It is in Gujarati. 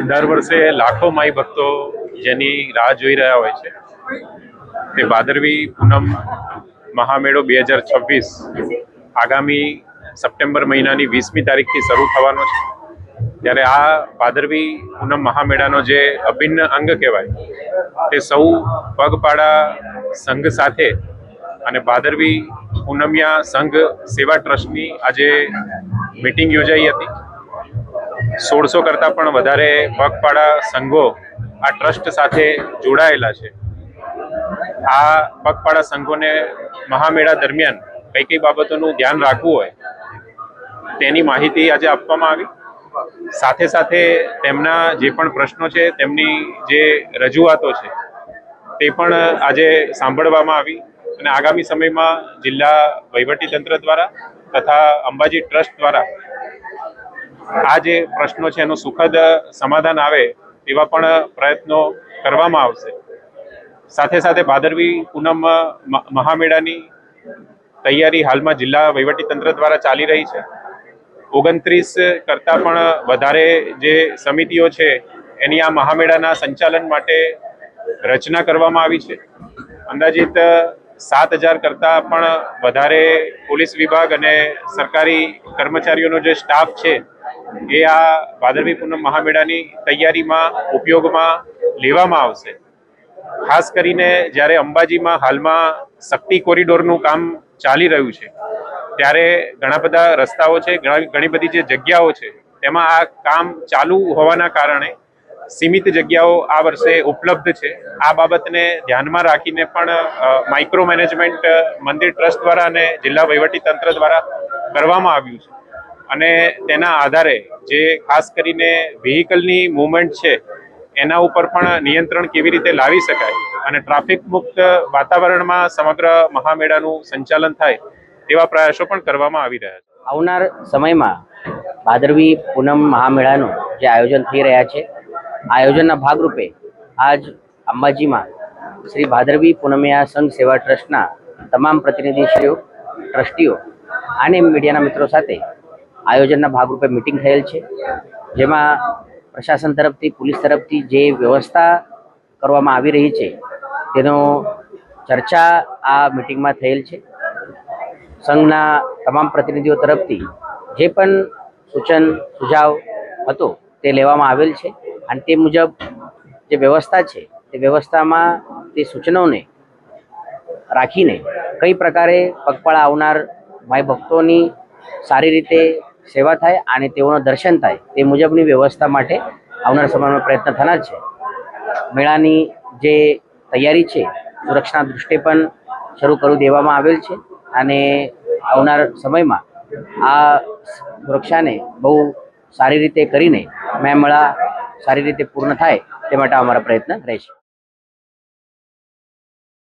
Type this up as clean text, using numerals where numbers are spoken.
દર વર્ષે લાખો માઈ ભક્તો જેની રાહ જોઈ રહ્યા હોય છે તે ભાદરવી પૂનમ મહામેળો 2026 આગામી સપ્ટેમ્બર મહિનાની 20મી તારીખથી શરૂ થવાનો છે। ત્યારે આ ભાદરવી પૂનમ મહામેળાનો જે અભિન્ન અંગ કહેવાય તે સૌ પગપાળા સંઘ સાથે અને ભાદરવી પૂનમિયા સંઘ સેવા ટ્રસ્ટની આજે મીટિંગ યોજાઈ હતી। 1600 કરતાં પણ વધારે પગપાળા સંઘો આ ટ્રસ્ટ સાથે જોડાયેલા છે। આ પગપાળા સંઘોને મહામેળા દરમિયાન કઈ કઈ બાબતોનું ધ્યાન રાખવું હોય તેની માહિતી આજે આપવામાં આવી। સાથે સાથે તેમના જે પણ પ્રશ્નો છે, તેમની જે રજૂઆતો છે તે પણ આજે સાંભળવામાં આવી અને આગામી સમયમાં જિલ્લા વહીવટીતંત્ર દ્વારા તથા અંબાજી ટ્રસ્ટ દ્વારા આ જે પ્રશ્નો છે એનું સુખદ સમાધાન આવે તેવા પણ પ્રયત્નો કરવામાં આવશે। સાથે સાથે ભાદરવી પૂનમ મહામેળાની તૈયારી હાલમાં જિલ્લા વહીવટીતંત્ર દ્વારા ચાલી રહી છે। 29 કરતાં પણ વધારે જે સમિતિઓ છે એની આ મહામેળાના સંચાલન માટે રચના કરવામાં આવી છે। અંદાજિત 7000 કરતાં પણ વધારે પોલીસ વિભાગ અને સરકારી કર્મચારીઓનો જે સ્ટાફ છે એ આ ભાદરવી પૂનમ મહામેળાની તૈયારીમાં ઉપયોગમાં લેવામાં આવશે। ખાસ કરીને જ્યારે અંબાજીમાં હાલમાં શક્તિ કોરિડોરનું કામ ચાલી રહ્યું છે ત્યારે ઘણા બધા રસ્તાઓ છે, ઘણી બધી જે જગ્યાઓ છે તેમાં આ કામ ચાલુ હોવાના કારણે સીમિત જગ્યાઓ આ વર્ષે ઉપલબ્ધ છે। આ બાબતને ધ્યાનમાં રાખીને પણ માઇક્રો મેનેજમેન્ટ મંદિર ટ્રસ્ટ દ્વારા અને જિલ્લા વહીવટીતંત્ર દ્વારા કરવામાં આવ્યું છે અને તેના આધારે જે ખાસ કરીને વ્હીકલની મૂવમેન્ટ છે એના ઉપર પણ નિયંત્રણ કેવી રીતે લાવી શકાય અને ટ્રાફિક મુક્ત વાતાવરણમાં સમગ્ર મહામેળાનું સંચાલન થાય તેવા પ્રયાસો પણ કરવામાં આવી રહ્યા છે। આવનાર સમયમાં ભાદરવી પૂનમ મહામેળાનું જે આયોજન થઈ રહ્યા છે, આયોજનના ભાગરૂપે આજ અંબાજીમાં શ્રી ભાદરવી પૂનમિયા સંઘ સેવા ટ્રસ્ટના તમામ પ્રતિનિધિશ્રીઓ, ટ્રસ્ટીઓ અને મીડિયાના મિત્રો સાથે આયોજનના ભાગરૂપે મિટિંગ થયેલ છે, જેમાં પ્રશાસન તરફથી, પોલીસ તરફથી જે વ્યવસ્થા કરવામાં આવી રહી છે તેનો ચર્ચા આ મિટિંગમાં થયેલ છે। સંઘના તમામ પ્રતિનિધિઓ તરફથી જે પણ સૂચન સુઝાવ હતો તે લેવામાં આવેલ છે અને તે મુજબ જે વ્યવસ્થા છે તે વ્યવસ્થામાં તે સૂચનોને રાખીને કઈ પ્રકારે પગપાળા આવનાર ભાઈ ભક્તોની સારી રીતે સેવા થાય અને તેઓનું દર્શન થાય તે મુજબની વ્યવસ્થા માટે આવનાર સમયમાં પ્રયત્ન થનાર છે। મેળાની જે તૈયારી છે સુરક્ષાના દૃષ્ટિએ પણ શરૂ કરી દેવામાં આવેલ છે અને આવનાર સમયમાં આ સુરક્ષાને બહુ સારી રીતે કરીને મેળા સારી રીતે પૂર્ણ થાય તે માટે અમારા પ્રયત્ન રહેશે।